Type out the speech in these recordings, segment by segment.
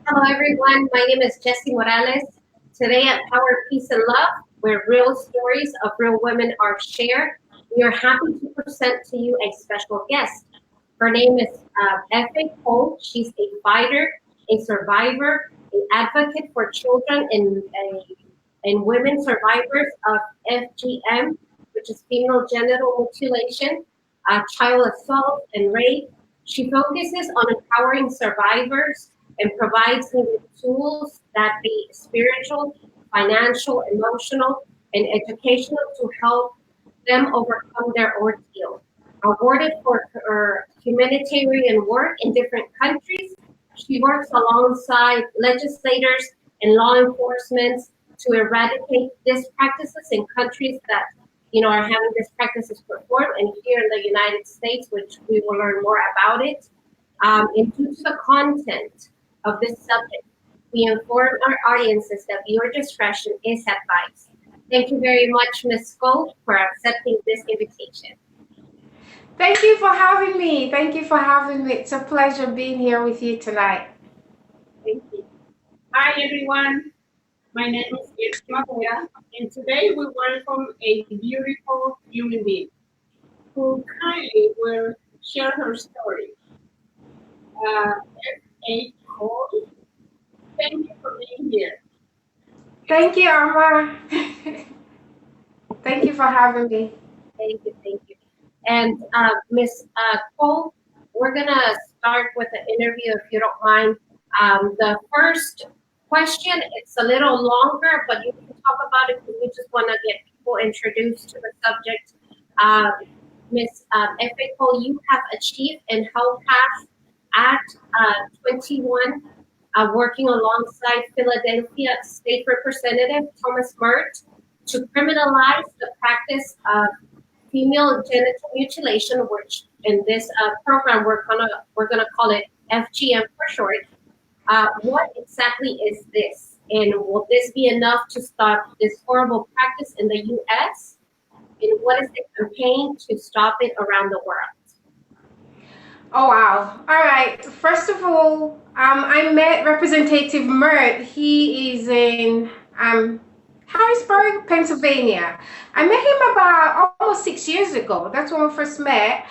Hello, everyone. My name is Jessie Morales. Today at Power, Peace, and Love, where real stories of real women are shared, we are happy to present to you a special guest. Her name is Effie Cole. She's a fighter, a survivor, an advocate for children and women survivors of FGM, which is female genital mutilation, child assault, and rape. She focuses on empowering survivors and provides me with tools that be spiritual, financial, emotional, and educational to help them overcome their ordeal. Awarded for her humanitarian work in different countries, she works alongside legislators and law enforcement to eradicate these practices in countries that are having these practices performed, and here in the United States, which we will learn more about it. And due to the content of this subject, we inform our audiences that viewer discretion is advised. Thank you very much, Ms. Cole, for accepting this invitation. Thank you for having me. Thank you for having me. It's a pleasure being here with you tonight. Thank you. Hi, everyone. My name is Irma Vera, and today we welcome a beautiful human being who kindly will share her story. F.A. Cole, thank you for being here. Thank you, Irma. Thank you for having me. Thank you. Thank you. And Ms. Cole, we're going to start with the interview, if you don't mind. The first question, it's a little longer, but you can talk about it because we just want to get people introduced to the subject. Ms. F.A. Cole, you have achieved and held past at 21, working alongside Philadelphia State Representative Thomas Mert to criminalize the practice of female genital mutilation, which in this program we're gonna call it FGM for short. What exactly is this, and will this be enough to stop this horrible practice in the U.S.? And what is the campaign to stop it around the world? Oh, wow. All right. First of all, I met Representative Mert. He is in Harrisburg, Pennsylvania. I met him about almost 6 years ago. That's when we first met.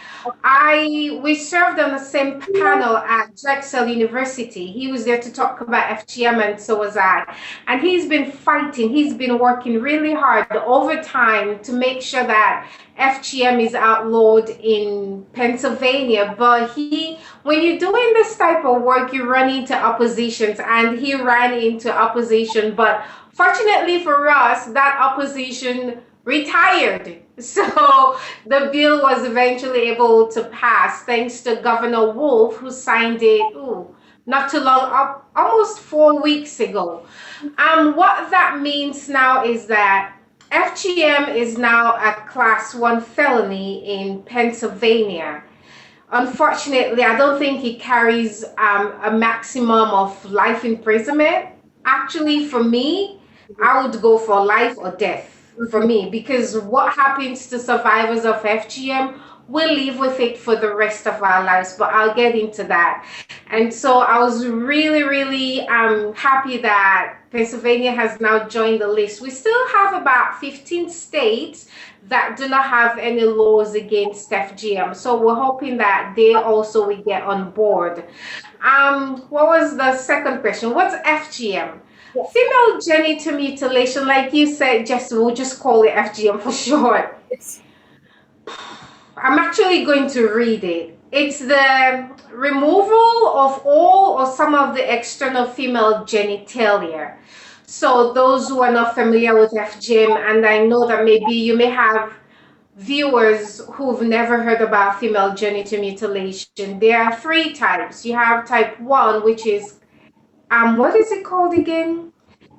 We served on the same panel at Drexel University. He was there to talk about FGM, and so was I. And he's been fighting. He's been working really hard over time to make sure that FGM is outlawed in Pennsylvania. But when you're doing this type of work, you run into oppositions, and he ran into opposition. But fortunately for us, that opposition retired. So the bill was eventually able to pass thanks to Governor Wolf, who signed it not too long, almost 4 weeks ago. What that means now is that FGM is now a Class 1 felony in Pennsylvania. Unfortunately, I don't think it carries a maximum of life imprisonment. Actually, for me, I would go for life or death for me, because what happens to survivors of FGM, we'll live with it for the rest of our lives, but I'll get into that. And so I was really, really happy that Pennsylvania has now joined the list. We still have about 15 states that do not have any laws against FGM. So we're hoping that they also will get on board. What was the second question? What's FGM? Female genital mutilation, like you said, we'll just call it FGM for short. I'm actually going to read it. It's the removal of all or some of the external female genitalia. So those who are not familiar with FGM, and I know that maybe you may have viewers who've never heard about female genital mutilation, there are 3 types. You have type 1, which is what is it called again?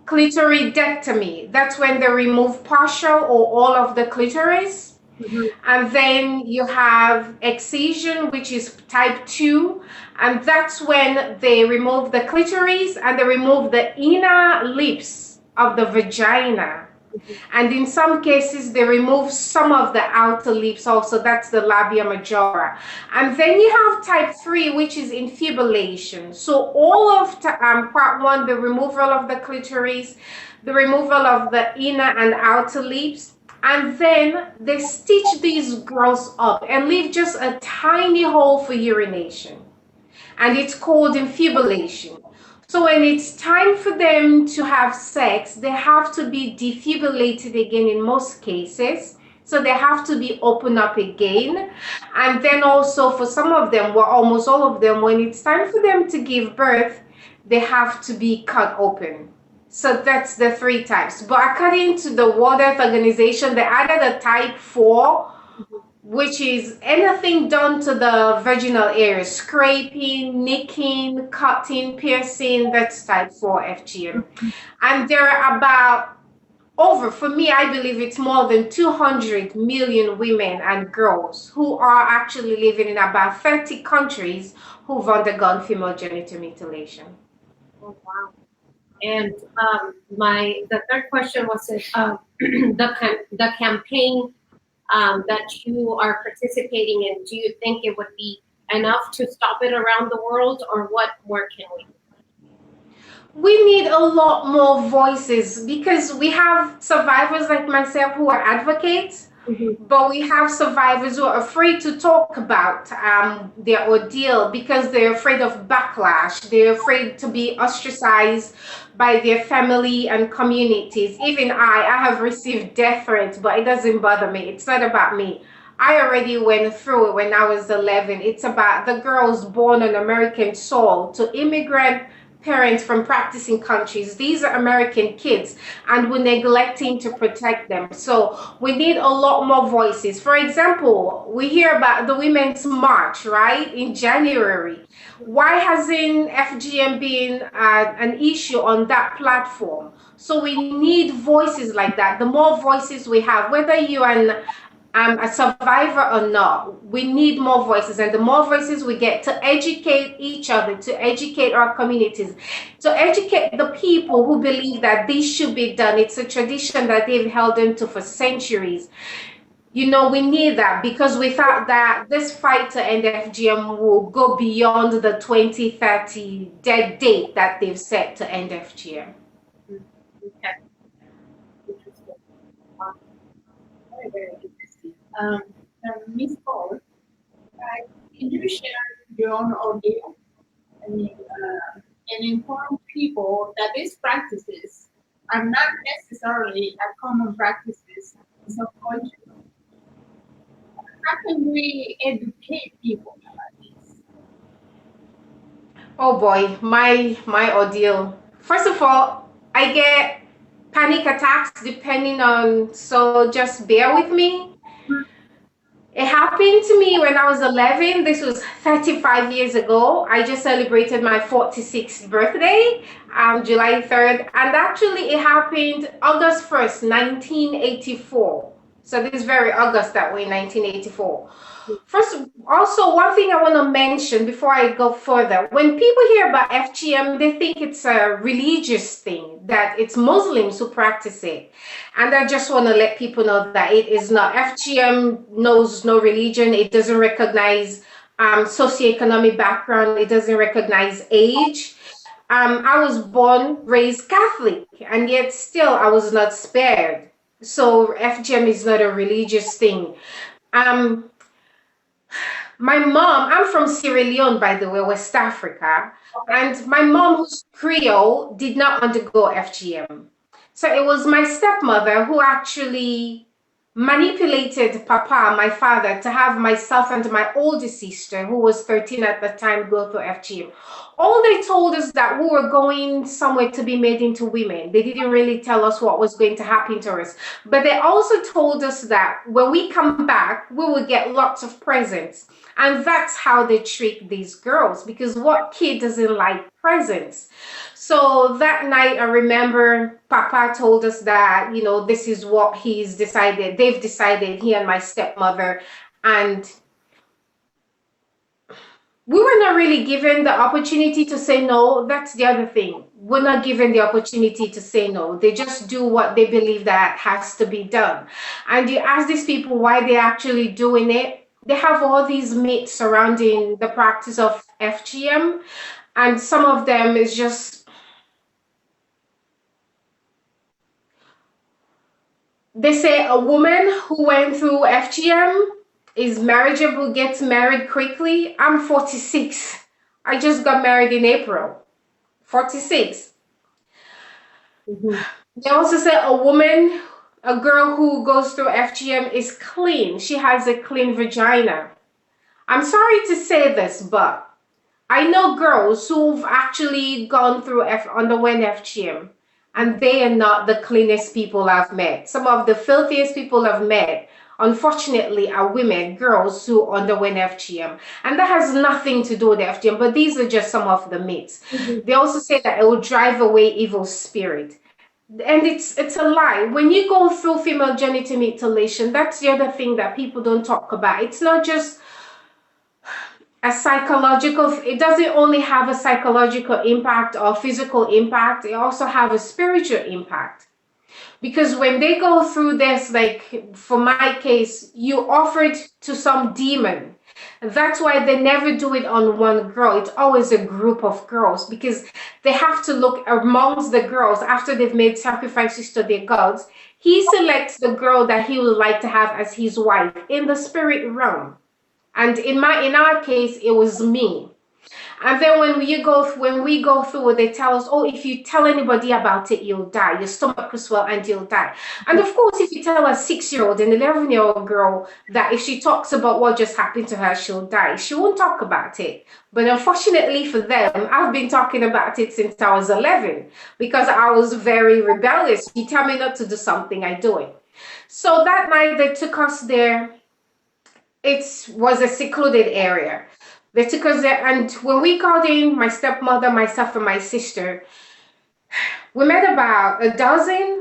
Clitoridectomy. That's when they remove partial or all of the clitoris. And then you have excision, which is type 2, and that's when they remove the clitoris and they remove the inner lips of the vagina. And in some cases, they remove some of the outer lips also. That's the labia majora. And then you have type 3, which is infibulation. So all of part 1, the removal of the clitoris, the removal of the inner and outer lips, and then they stitch these girls up and leave just a tiny hole for urination. And it's called infibulation. So when it's time for them to have sex, they have to be defibrillated again in most cases. So they have to be opened up again. And then also for some of them, well, almost all of them, when it's time for them to give birth, they have to be cut open. So that's the 3 types. But according to the World Health Organization, they added a type 4, which is anything done to the vaginal area, scraping, nicking, cutting, piercing. That's type 4 FGM. And there are about for me, I believe it's more than 200 million women and girls who are actually living in about 30 countries who've undergone female genital mutilation. Oh, wow. And the third question was the campaign that you are participating in. Do you think it would be enough to stop it around the world, or what more can we do? We need a lot more voices because we have survivors like myself who are advocates, but we have survivors who are afraid to talk about their ordeal because they're afraid of backlash. They're afraid to be ostracized by their family and communities. Even I have received death threats, but it doesn't bother me. It's not about me. I already went through it when I was 11. It's about the girls born on American soil to immigrant parents from practicing countries. These are American kids, and we're neglecting to protect them. So we need a lot more voices. For example, we hear about the Women's March, right, in January. Why hasn't FGM been an issue on that platform? So we need voices like that. The more voices we have, whether you're a survivor or not, we need more voices, and the more voices we get to educate each other, to educate our communities, to educate the people who believe that this should be done. It's a tradition that they've held into for centuries. You know, we need that, because without that, this fight to end FGM will go beyond the 2030 dead date that they've set to end FGM. Okay. Interesting. Very, very interesting. Ms. Paul, can you share your own ordeal? I mean, and inform people that these practices are not necessarily a common practices in some cultures. How can we educate people about this? Oh boy, my ordeal. First of all, I get panic attacks depending on, so just bear with me. It happened to me when I was 11. This was 35 years ago. I just celebrated my 46th birthday, July 3rd. And actually it happened August 1st, 1984. So this very August that way, 1984. First, also one thing I want to mention before I go further, when people hear about FGM, they think it's a religious thing, that it's Muslims who practice it. And I just want to let people know that it is not. FGM knows no religion. It doesn't recognize socioeconomic background. It doesn't recognize age. I was born, raised Catholic, and yet still I was not spared. So FGM is not a religious thing. My mom, I'm from Sierra Leone, by the way, West Africa, and my mom, who's Creole, did not undergo FGM. So it was my stepmother who actually manipulated Papa, my father, to have myself and my older sister, who was 13 at the time, go through FGM. All they told us that we were going somewhere to be made into women. They didn't really tell us what was going to happen to us. But they also told us that when we come back, we will get lots of presents. And that's how they treat these girls, because what kid doesn't like presents? So that night, I remember Papa told us that, you know, this is what he's decided. They've decided, he and my stepmother. And we were not really given the opportunity to say no. That's the other thing. We're not given the opportunity to say no. They just do what they believe that has to be done. And you ask these people why they're actually doing it. They have all these myths surrounding the practice of FGM, and some of them is just, they say a woman who went through FGM is marriageable, gets married quickly. I'm 46. I just got married in April. 46. Mhm. They also say a woman, a girl who goes through FGM is clean. She has a clean vagina. I'm sorry to say this, but I know girls who've actually gone through underwent FGM, and they are not the cleanest people I've met. Some of the filthiest people I've met, unfortunately, are women, girls who underwent FGM. And that has nothing to do with FGM, but these are just some of the myths. Mhm. They also say that it will drive away evil spirit. And it's a lie. When you go through female genital mutilation, that's the other thing that people don't talk about. It's not just a psychological, it doesn't only have a psychological impact or physical impact, it also have a spiritual impact. Because when they go through this, like for my case, you offered to some demon. That's why they never do it on one girl. It's always a group of girls, because they have to look amongst the girls after they've made sacrifices to their gods. He selects the girl that he would like to have as his wife in the spirit realm. And in our case, it was me. And then when we go through it, they tell us, oh, if you tell anybody about it, you'll die. Your stomach will swell and you'll die. And of course, if you tell a 6-year-old and 11-year-old girl that if she talks about what just happened to her, she'll die, she won't talk about it. But unfortunately for them, I've been talking about it since I was 11 because I was very rebellious. You tell me not to do something, I do it. So that night they took us there. It was a secluded area. They took us there, and when we called in, my stepmother, myself, and my sister, we met about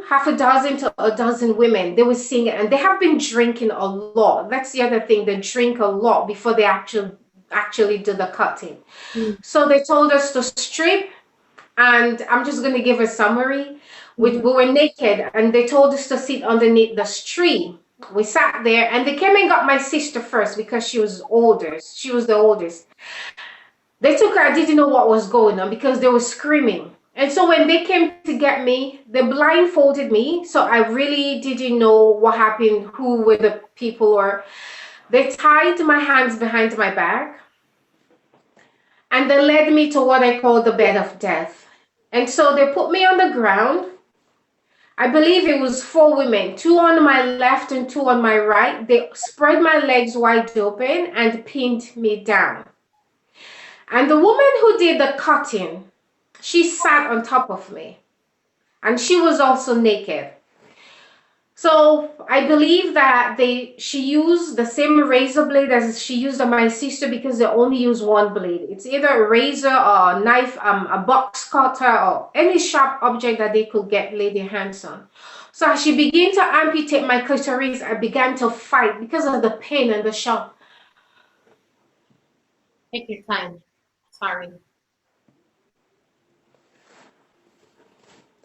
half a dozen to a dozen women. They were singing, and they have been drinking a lot. That's the other thing. They drink a lot before they actually do the cutting. Mm. So they told us to strip, and I'm just going to give a summary. We were naked, and they told us to sit underneath this tree. We sat there, and they came and got my sister first because she was older. She was the oldest. They took her. I didn't know what was going on because they were screaming. And so when they came to get me, they blindfolded me. So I really didn't know what happened, who were the people, or they tied my hands behind my back, and they led me to what I call the bed of death. And so they put me on the ground. I believe it was 4 women, 2 on my left and 2 on my right. They spread my legs wide open and pinned me down. And the woman who did the cutting, she sat on top of me. And she was also naked. So I believe that she used the same razor blade as she used on my sister because they only use one blade. It's either a razor or a knife, a box cutter, or any sharp object that they could lay their hands on. So as she began to amputate my clitoris, I began to fight because of the pain and the shock. Take your time. Sorry.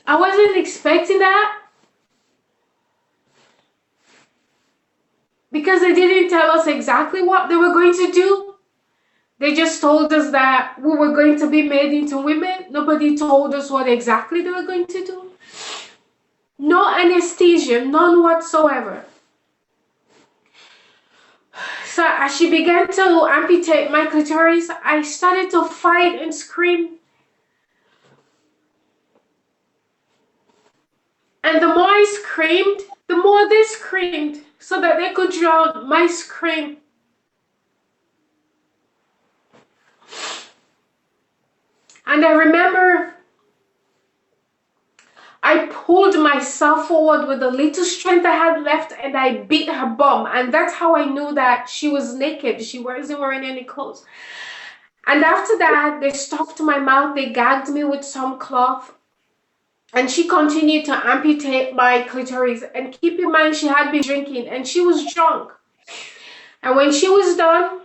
I wasn't expecting that, because they didn't tell us exactly what they were going to do. They just told us that we were going to be made into women. Nobody told us what exactly they were going to do. No anesthesia, none whatsoever. So as she began to amputate my clitoris, I started to fight and scream. And the more I screamed, the more they screamed, so that they could drown my scream. And I remember I pulled myself forward with the little strength I had left, and I beat her bum. And that's how I knew that she was naked. She wasn't wearing any clothes. And after that, they stopped my mouth. They gagged me with some cloth. And she continued to amputate my clitoris. And keep in mind, she had been drinking and she was drunk. And when she was done,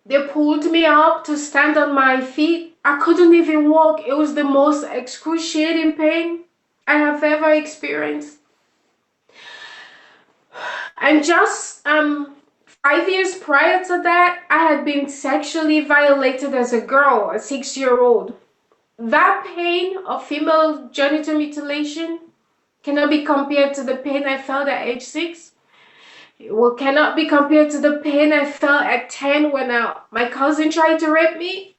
They pulled me up to stand on my feet. I couldn't even walk. It was the most excruciating pain I have ever experienced. And just 5 years prior to that, I had been sexually violated as a girl, a 6-year-old. That pain of female genital mutilation cannot be compared to the pain I felt at age 6. It cannot be compared to the pain I felt at 10 when my cousin tried to rape me.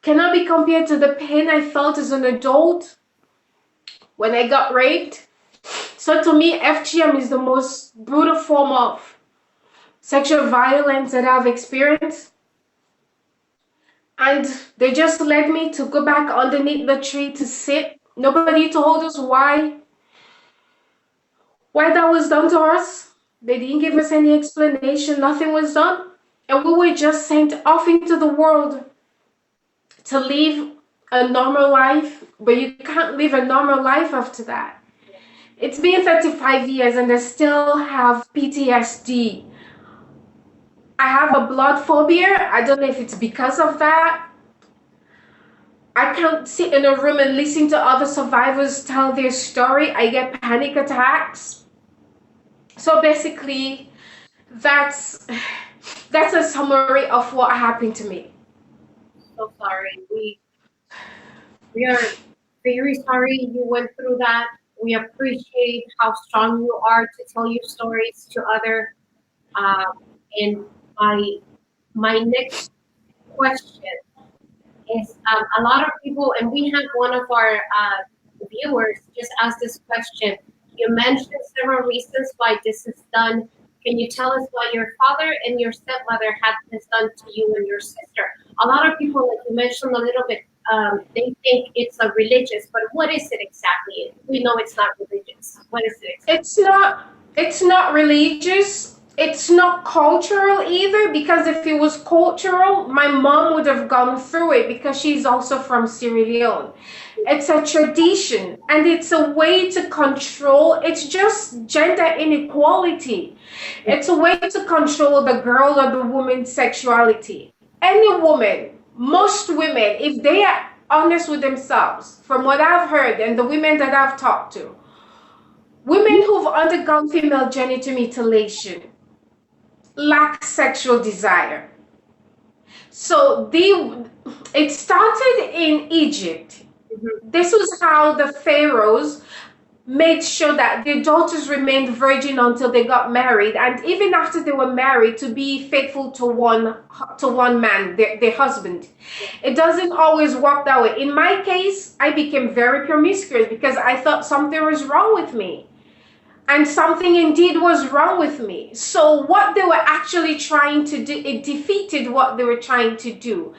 Cannot be compared to the pain I felt as an adult when I got raped. So to me, FGM is the most brutal form of sexual violence that I've experienced. And they just led me to go back underneath the tree to sit. Nobody told us why that was done to us. They didn't give us any explanation. Nothing was done. And we were just sent off into the world to live a normal life. But you can't live a normal life after that. It's been 35 years and I still have PTSD. I have a blood phobia. I don't know if it's because of that. I can't sit in a room and listen to other survivors tell their story. I get panic attacks. So basically, that's a summary of what happened to me. So sorry. We are very sorry you went through that. We appreciate how strong you are to tell your stories to other. And my next question is a lot of people, and we have one of our viewers just ask this question. You mentioned several reasons why this is done. Can you tell us why your father and your stepmother had this done to you and your sister? A lot of people, like you mentioned a little bit, they think it's a religious, but what is it exactly? We know it's not religious. What is it exactly? It's not religious. It's not cultural either, because if it was cultural, my mom would have gone through it because she's also from Sierra Leone. It's a tradition and it's a way to control. It's just gender inequality. It's a way to control the girl or the woman's sexuality. Any woman, most women, if they are honest with themselves, from what I've heard and the women that I've talked to, women who've undergone female genital mutilation lack sexual desire. So it started in Egypt. This was how the pharaohs made sure that their daughters remained virgin until they got married, and even after they were married, to be faithful to one man, their husband. It doesn't always work that way. In my case, I became very promiscuous because I thought something was wrong with me. And something indeed was wrong with me. So what they were actually trying to do, it defeated what they were trying to do.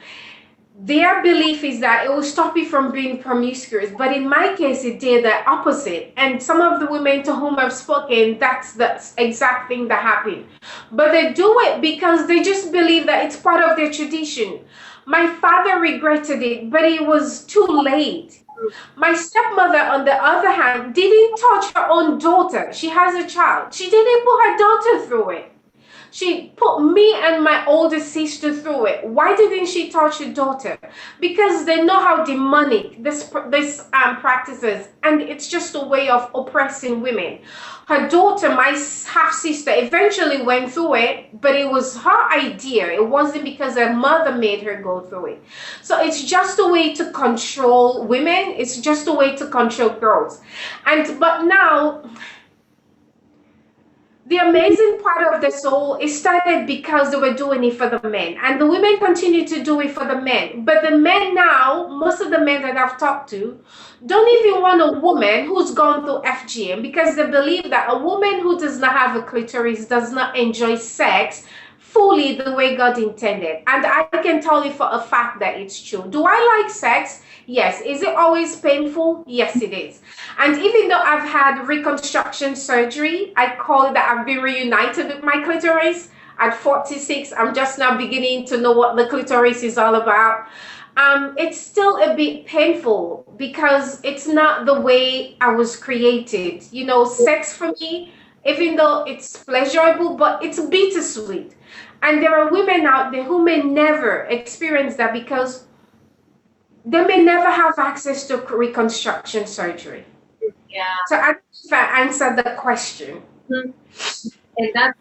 Their belief is that it will stop you from being promiscuous. But in my case, it did the opposite. And some of the women to whom I've spoken, that's the exact thing that happened. But they do it because they just believe that it's part of their tradition. My father regretted it, but it was too late. My stepmother, on the other hand, didn't touch her own daughter. She has a child. She didn't put her daughter through it. She put me and my older sister through it. Why didn't she touch her daughter? Because they know how demonic this practices, and it's just a way of oppressing women. Her daughter, my half-sister, eventually went through it, but it was her idea. It wasn't because her mother made her go through it. So it's just a way to control women. It's just a way to control girls. But now, the amazing part of this all, it started because they were doing it for the men, and the women continue to do it for the men. But the men now, most of the men that I've talked to, don't even want a woman who's gone through FGM, because they believe that a woman who does not have a clitoris does not enjoy sex fully the way God intended. And I can tell you for a fact that it's true. Do I like sex? Yes. Is it always painful? Yes, it is. And even though I've had reconstruction surgery, I call it that I've been reunited with my clitoris. At 46, I'm just now beginning to know what the clitoris is all about. It's still a bit painful because it's not the way I was created. You know, sex for me, even though it's pleasurable, but it's bittersweet. And there are women out there who may never experience that because they may never have access to reconstruction surgery. Yeah. So I don't know if I answered the question. And that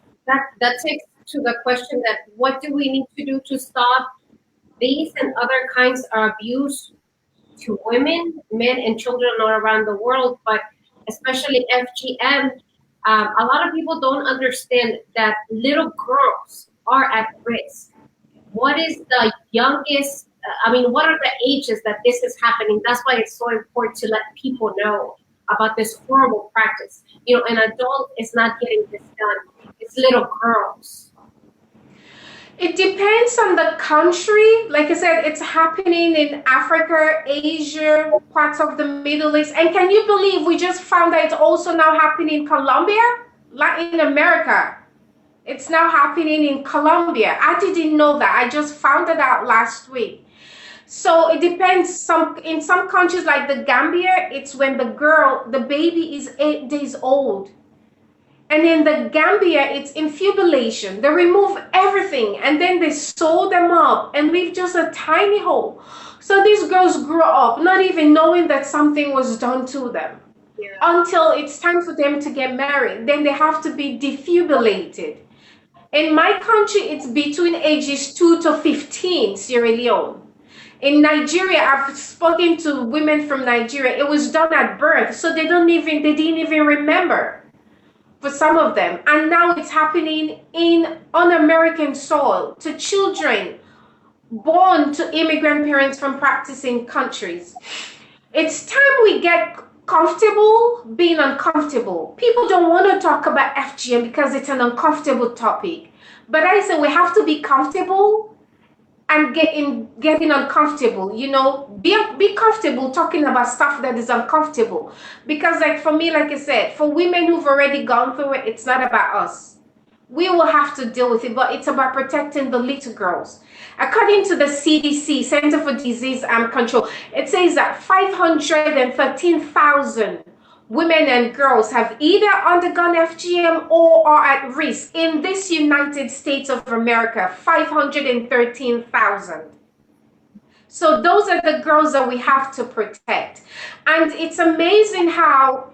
takes to the question that what do we need to do to stop these and other kinds of abuse to women, men, and children all around the world, but especially FGM. A lot of people don't understand that little girls are at risk. What is the youngest? What are the ages that this is happening? That's why it's so important to let people know about this horrible practice. An adult is not getting this done. It's little girls. It depends on the country. Like I said, it's happening in Africa, Asia, parts of the Middle East. And can you believe we just found that it's also now happening in Colombia, Latin America? It's now happening in Colombia. I didn't know that. I just found it out last week. So it depends. In some countries like the Gambia, it's when the baby is 8 days old. And in the Gambia, it's infibulation. They remove everything and then they sew them up and leave just a tiny hole. So these girls grow up not even knowing that something was done to them until it's time for them to get married. Then they have to be defibrillated. In my country, it's between ages 2 to 15, Sierra Leone. In Nigeria, I've spoken to women from Nigeria. It was done at birth, so they didn't even remember. For some of them, and now it's happening on American soil to children born to immigrant parents from practicing countries. It's time we get comfortable being uncomfortable. People don't want to talk about FGM because it's an uncomfortable topic, but I say we have to be comfortable and getting uncomfortable. Be comfortable talking about stuff that is uncomfortable, because like for me, like I said, for women who've already gone through it, it's not about us. We will have to deal with it, but it's about protecting the little girls. According to the CDC, Center for Disease Control, it says that 513,000 women and girls have either undergone FGM or are at risk in this United States of America. 513,000. So those are the girls that we have to protect. And it's amazing how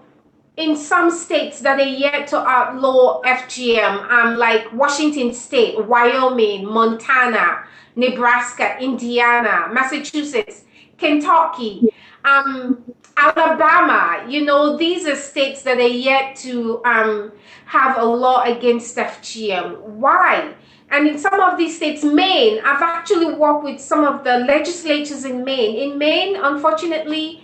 in some states that are yet to outlaw FGM, like Washington State, Wyoming, Montana, Nebraska, Indiana, Massachusetts, Kentucky, Alabama, these are states that are yet to have a law against FGM. Why? And in some of these states, Maine, I've actually worked with some of the legislatures in Maine. In Maine, unfortunately,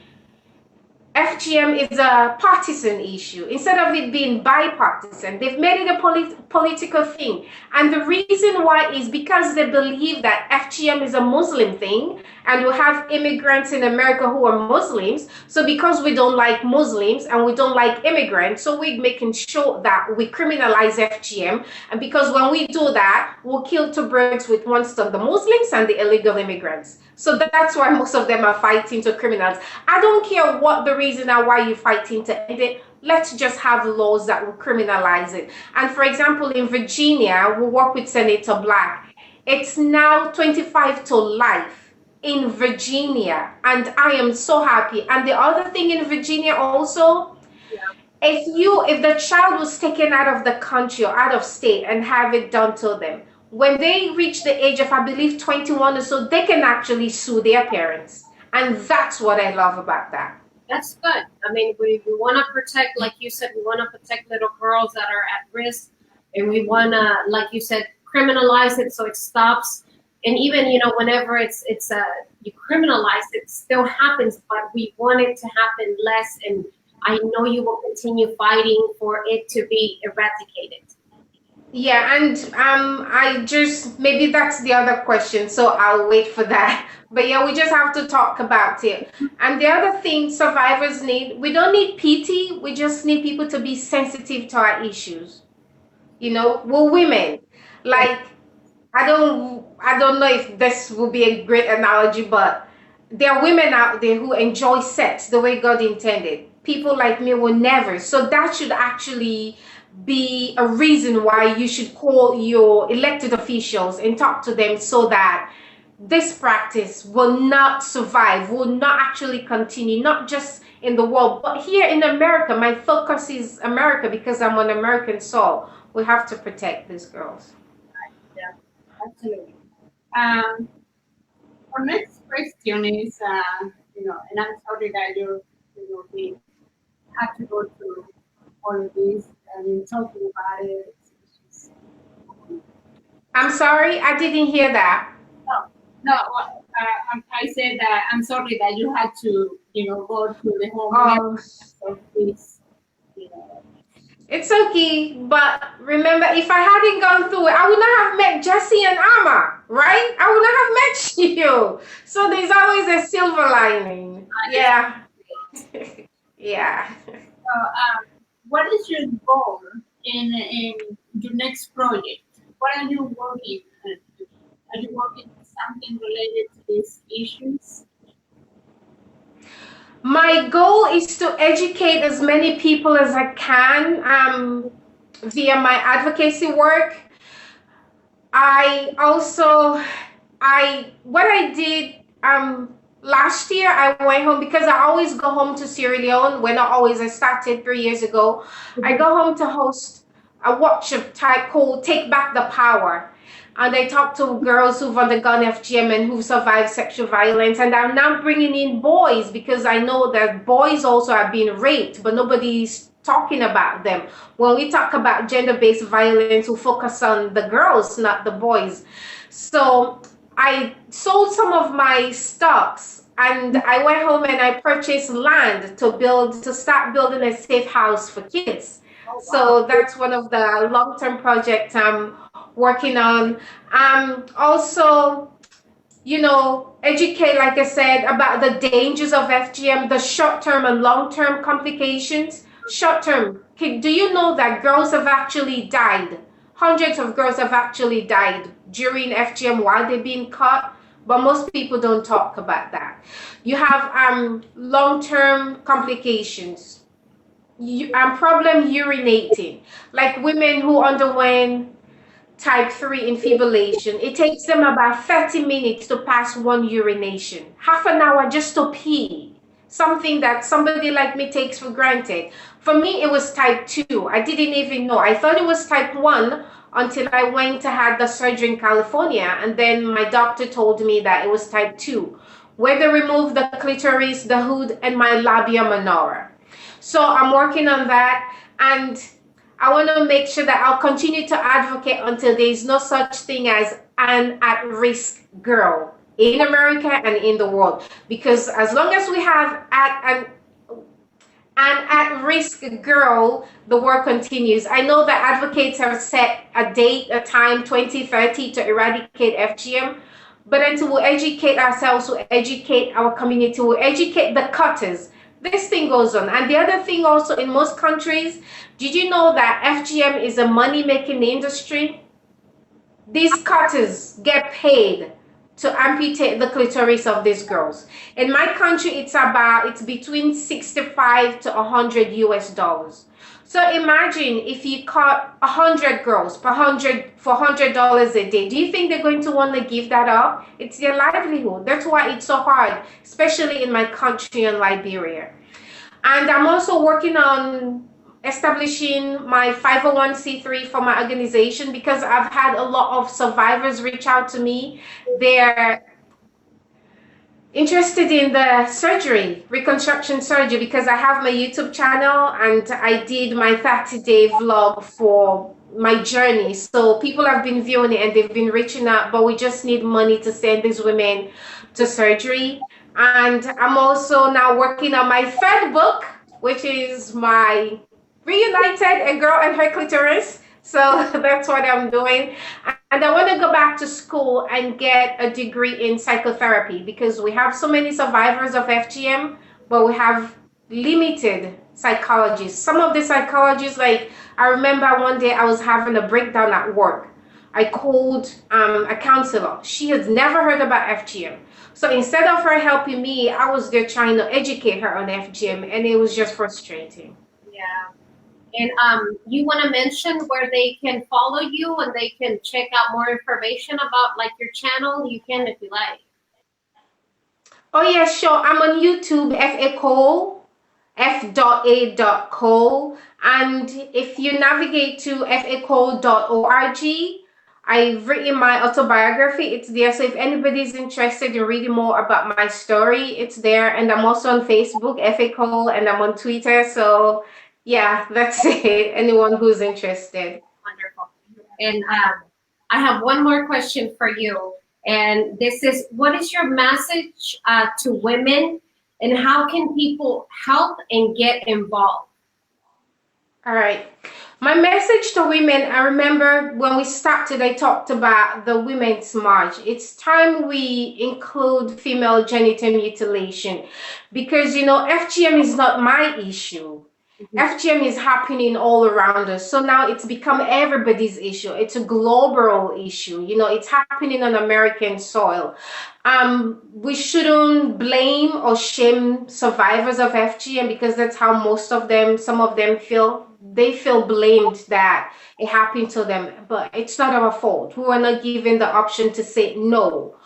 FGM is a partisan issue. Instead of it being bipartisan, they've made it a political thing. And the reason why is because they believe that FGM is a Muslim thing, and we have immigrants in America who are Muslims. So because we don't like Muslims and we don't like immigrants, so we're making sure that we criminalize FGM. And because when we do that, we'll kill two birds with one stone, the Muslims and the illegal immigrants. So that's why most of them are fighting to criminals. I don't care what the reason or why you're fighting to end it. Let's just have laws that will criminalize it. And for example, in Virginia, we work with Senator Black. It's now 25 to life in Virginia. And I am so happy. And the other thing in Virginia also, if the child was taken out of the country or out of state and have it done to them, when they reach the age of, I believe, 21 or so, they can actually sue their parents. And that's what I love about that. That's good. We want to protect, like you said, we want to protect little girls that are at risk. And we want to, like you said, criminalize it so it stops. And even, whenever you criminalize it, still happens, but we want it to happen less. And I know you will continue fighting for it to be eradicated. Yeah, and maybe that's the other question, so I'll wait for that. But yeah, we just have to talk about it. And the other thing survivors need, we don't need pity, we just need people to be sensitive to our issues. We're women. Like, I don't know if this will be a great analogy, but there are women out there who enjoy sex the way God intended. People like me will never. So that should actually be a reason why you should call your elected officials and talk to them so that this practice will not survive, will not actually continue, not just in the world, but here in America. My focus is America because I'm on American soil. We have to protect these girls. Yeah, absolutely. Our next question is, and I'm sorry that we have to go through all of this and talking about it. I'm sorry, I didn't hear that. No, I said that I'm sorry that you had to, go through the whole of this, It's okay, but remember, if I hadn't gone through it, I would not have met Jesse and Amma, right? I would not have met you. So there's always a silver lining. Yeah. Yeah. So, what is your goal in your next project? What are you working on? Are you working on something related to these issues? My goal is to educate as many people as I can via my advocacy work. What I did last year, I went home because I always go home to Sierra Leone. Well, not always, I started 3 years ago. I go home to host a workshop type called Take Back the Power. And I talk to girls who've undergone FGM and who've survived sexual violence. And I'm now bringing in boys because I know that boys also are being raped, but nobody's talking about them. When we talk about gender-based violence, we focus on the girls, not the boys. So I sold some of my stocks and I went home and I purchased land to start building a safe house for kids. Oh, wow. So that's one of the long-term projects I'm working on. Also, educate, like I said, about the dangers of FGM, the short-term and long-term complications. Short-term, do you know that girls have actually died? Hundreds of girls have actually died during FGM while they're being caught, but most people don't talk about that. You have long-term complications. Problem urinating, like women who underwent type 3 infibulation. It takes them about 30 minutes to pass one urination, half an hour just to pee, something that somebody like me takes for granted. For me, it was type 2. I didn't even know. I thought it was type 1 until I went to have the surgery in California, and then my doctor told me that it was type 2, where they removed the clitoris, the hood, and my labia minora. So I'm working on that, and I want to make sure that I'll continue to advocate until there is no such thing as an at-risk girl in America and in the world. Because as long as we have an at-risk girl, the work continues. I know that advocates have set a date, a time, 2030 to eradicate FGM. But until we educate ourselves, we educate our community, we educate the cutters, this thing goes on. And the other thing also, in most countries, did you know that FGM is a money-making industry? These cutters get paid to amputate the clitoris of these girls. In my country, it's between 65 to 100 US. So imagine if you cut 100 girls for $100 a day. Do you think they're going to want to give that up? It's their livelihood. That's why it's so hard, especially in my country in Liberia. And I'm also working on establishing my 501c3 for my organization because I've had a lot of survivors reach out to me. They're interested in the surgery, reconstruction surgery, because I have my YouTube channel and I did my 30-day vlog for my journey. So people have been viewing it and they've been reaching out, but we just need money to send these women to surgery. And I'm also now working on my third book, which is my Reunited, A Girl and Her Clitoris. So that's what I'm doing. And I want to go back to school and get a degree in psychotherapy because we have so many survivors of FGM, but we have limited psychologists. Some of the psychologists, like I remember one day I was having a breakdown at work. I called a counselor. She had never heard about FGM. So instead of her helping me, I was there trying to educate her on FGM, and it was just frustrating. Yeah. And you want to mention where they can follow you and they can check out more information about like your channel? You can if you like. Oh yeah, sure. I'm on YouTube, F.A. Cole, f.a.cole. And if you navigate to facole.org, I've written my autobiography. It's there. So if anybody's interested in reading more about my story, it's there. And I'm also on Facebook, F.A. Cole, and I'm on Twitter. So yeah, that's it. Anyone who's interested. Wonderful. And I have one more question for you. And this is, what is your message to women and how can people help and get involved? All right. My message to women, I remember when we started, I talked about the Women's March. It's time we include female genital mutilation because, you know, FGM is not my issue. FGM is happening all around us. So now it's become everybody's issue. It's a global issue. You know, it's happening on American soil. We shouldn't blame or shame survivors of FGM because that's how some of them feel. They feel blamed that it happened to them, but it's not our fault. We were not given the option to say no.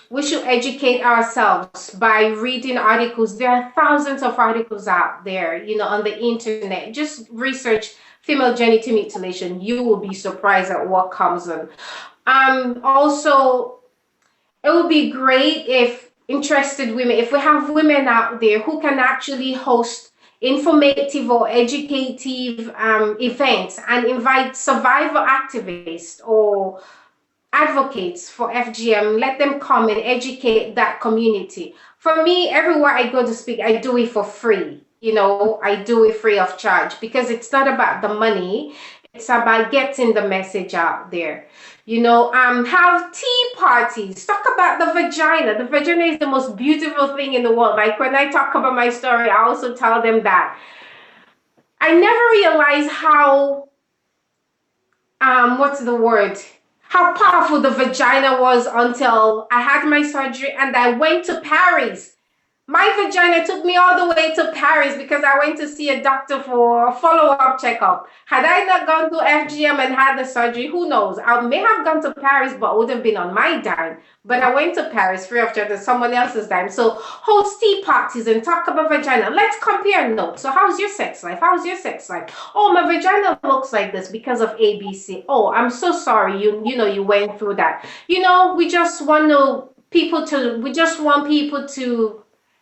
We should educate ourselves by reading articles. There are thousands of articles out there, you know, on the internet. Just research female genital mutilation. You will be surprised at what comes on. Also, it would be great if interested women, if we have women out there who can actually host informative or educative events and invite survivor activists or advocates for FGM, let them come and educate that community. For me, everywhere I go to speak, I do it for free. You know, I do it free of charge because it's not about the money. It's about getting the message out there. You know, have tea parties. Talk about the vagina. The vagina is the most beautiful thing in the world. Like when I talk about my story, I also tell them that. I never realized how, what's the word? How powerful the vagina was until I had my surgery and I went to Paris. My vagina took me all the way to Paris because I went to see a doctor for a follow-up checkup. Had I not gone to FGM and had the surgery, who knows? I may have gone to Paris, but it would have been on my dime. But I went to Paris free of charge on someone else's dime. So host tea parties and talk about vagina. Let's compare notes. So how's your sex life? How's your sex life? Oh, my vagina looks like this because of ABC. Oh, I'm so sorry. You know, you went through that. You know, we just want people to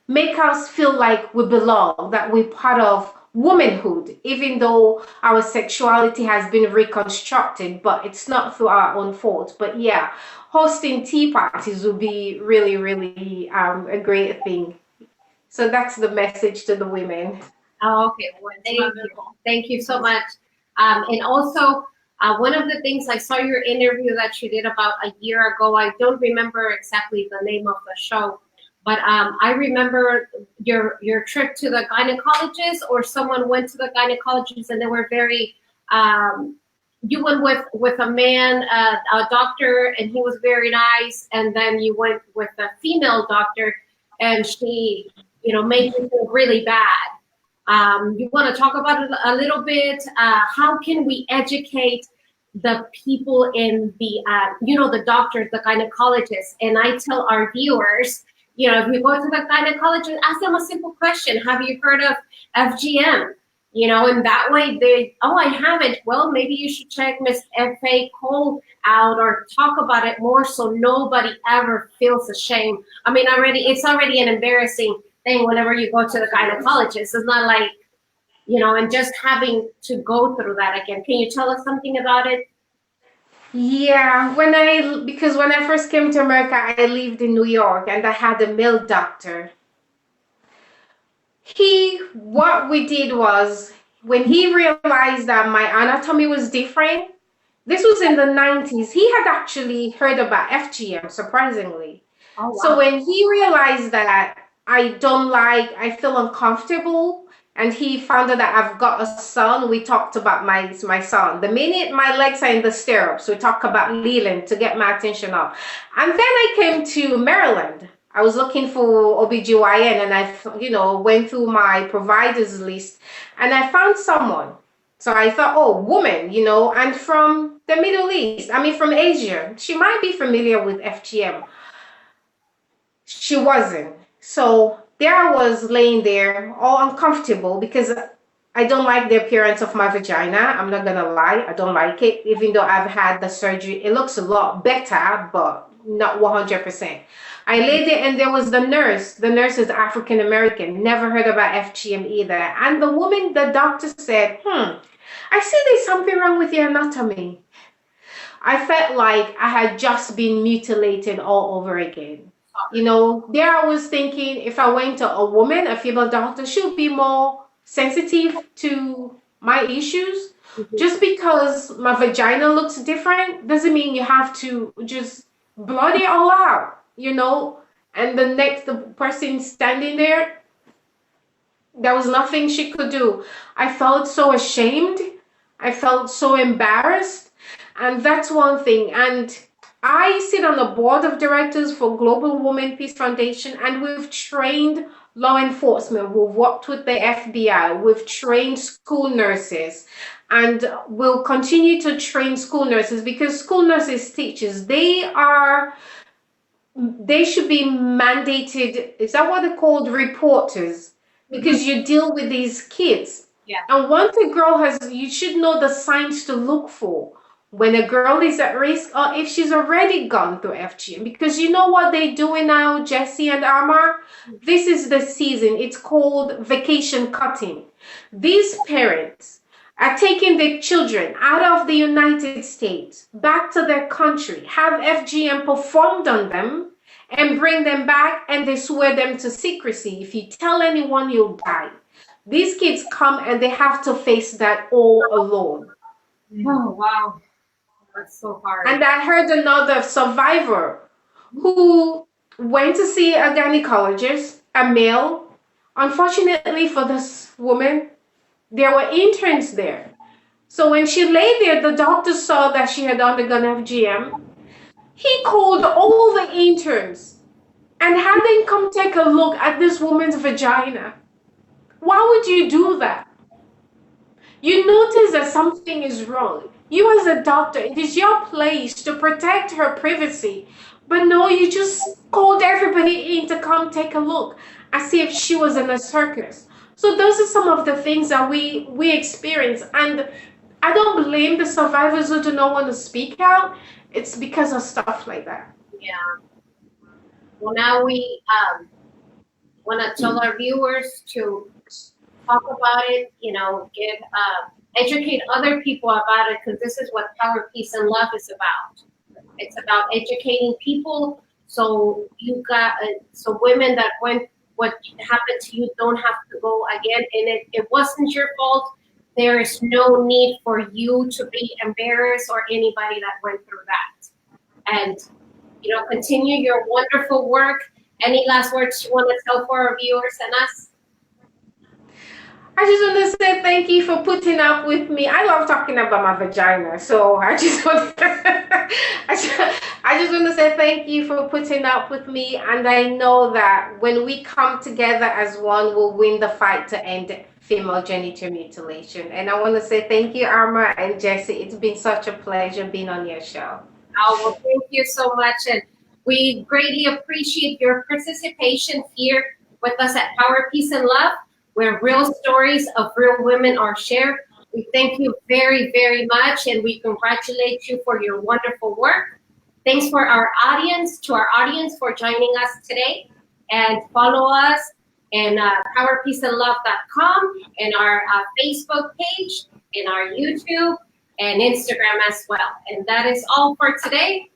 make us feel like we belong, that we're part of womanhood, even though our sexuality has been reconstructed, but it's not through our own fault. But yeah, hosting tea parties would be really, really a great thing. So that's the message to the women. Oh, okay. Well, thank you. Thank you so much. And also, one of the things I saw your interview that you did about a year ago, I don't remember exactly the name of the show, but I remember your trip to the gynecologist, or someone went to the gynecologist and they were very, you went with a man, a doctor, and he was very nice. And then you went with a female doctor and she, you know, made you feel really bad. You want to talk about it a little bit? How can we educate the people in the, you know, the doctors, the gynecologists? And I tell our viewers, you know, if you go to the gynecologist, ask them a simple question. Have you heard of FGM? You know, and that way they, oh, I haven't. Well, maybe you should check Miss F.A. Cole out or talk about it more so nobody ever feels ashamed. I mean, it's already an embarrassing thing whenever you go to the gynecologist. It's not like, you know, and just having to go through that again. Can you tell us something about it? Yeah, because when I first came to America, I lived in New York and I had a male doctor. What we did was, when he realized that my anatomy was different, this was in the 90s, he had actually heard about FGM, surprisingly. Oh, wow. So when he realized that I feel uncomfortable, and he found out that I've got a son, we talked about my son. The minute my legs are in the stirrups, we talk about Leland to get my attention off. And then I came to Maryland. I was looking for OBGYN, and went through my providers list, and I found someone. So I thought, oh, woman, and from the Middle East, I mean, from Asia. She might be familiar with FGM. She wasn't. So there I was laying there, all uncomfortable, because I don't like the appearance of my vagina. I'm not gonna lie, I don't like it, even though I've had the surgery. It looks a lot better, but not 100%. I lay there, and there was the nurse. The nurse is African American, never heard about FGM either. And the doctor said, I see there's something wrong with your anatomy. I felt like I had just been mutilated all over again. There I was thinking, if I went to a woman, a female doctor, she would be more sensitive to my issues. Just because my vagina looks different doesn't mean you have to just blot it all out, and the person standing there, there was nothing she could do. I felt so ashamed. I felt so embarrassed. And that's one thing. And I sit on the board of directors for Global Women Peace Foundation, and we've trained law enforcement. We've worked with the FBI. We've trained school nurses, and we'll continue to train school nurses, because school nurses, teachers, they should be mandated. Is that what they're called? Reporters, because you deal with these kids. Yeah. And once a girl you should know the signs to look for when a girl is at risk, or if she's already gone through FGM. Because you know what they're doing now, Jesse and Amar? This is the season. It's called vacation cutting. These parents are taking their children out of the United States back to their country, have FGM performed on them, and bring them back, and they swear them to secrecy. If you tell anyone, you'll die. These kids come, and they have to face that all alone. Oh, wow. That's so hard. And I heard another survivor who went to see a gynecologist, a male. Unfortunately for this woman, there were interns there. So when she lay there, the doctor saw that she had undergone FGM. He called all the interns and had them come take a look at this woman's vagina. Why would you do that? You notice that something is wrong. You as a doctor, it is your place to protect her privacy. But no, you just called everybody in to come take a look, as if she was in a circus. So those are some of the things that we experience. And I don't blame the survivors who do not want to speak out. It's because of stuff like that. Yeah. Well, now we want to tell our viewers to talk about it, educate other people about it, because this is what Power, Peace, and Love is about. It's about educating people, so so women that went what happened to you don't have to go again. And it wasn't your fault. There is no need for you to be embarrassed, or anybody that went through that. And continue your wonderful work. Any last words you want to tell for our viewers and us? I just want to say thank you for putting up with me. I love talking about my vagina, so I just want to say thank you for putting up with me. And I know that when we come together as one, we'll win the fight to end female genital mutilation. And I want to say thank you, Arma and Jesse. It's been such a pleasure being on your show. Oh, well, thank you so much. And we greatly appreciate your participation here with us at Power, Peace, and Love, where real stories of real women are shared. We thank you very, very much, and we congratulate you for your wonderful work. Thanks to our audience for joining us today. And follow us in powerpeaceandlove.com, and our Facebook page, in our YouTube, and Instagram as well. And that is all for today.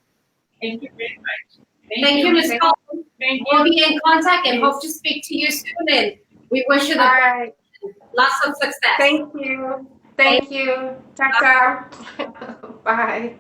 Thank you very much. Thank you, Ms. Cole. Thank you. We'll be in contact and hope to speak to you soon. And we wish you lots of success. Thank you. Thank you. Ta-ta. Bye.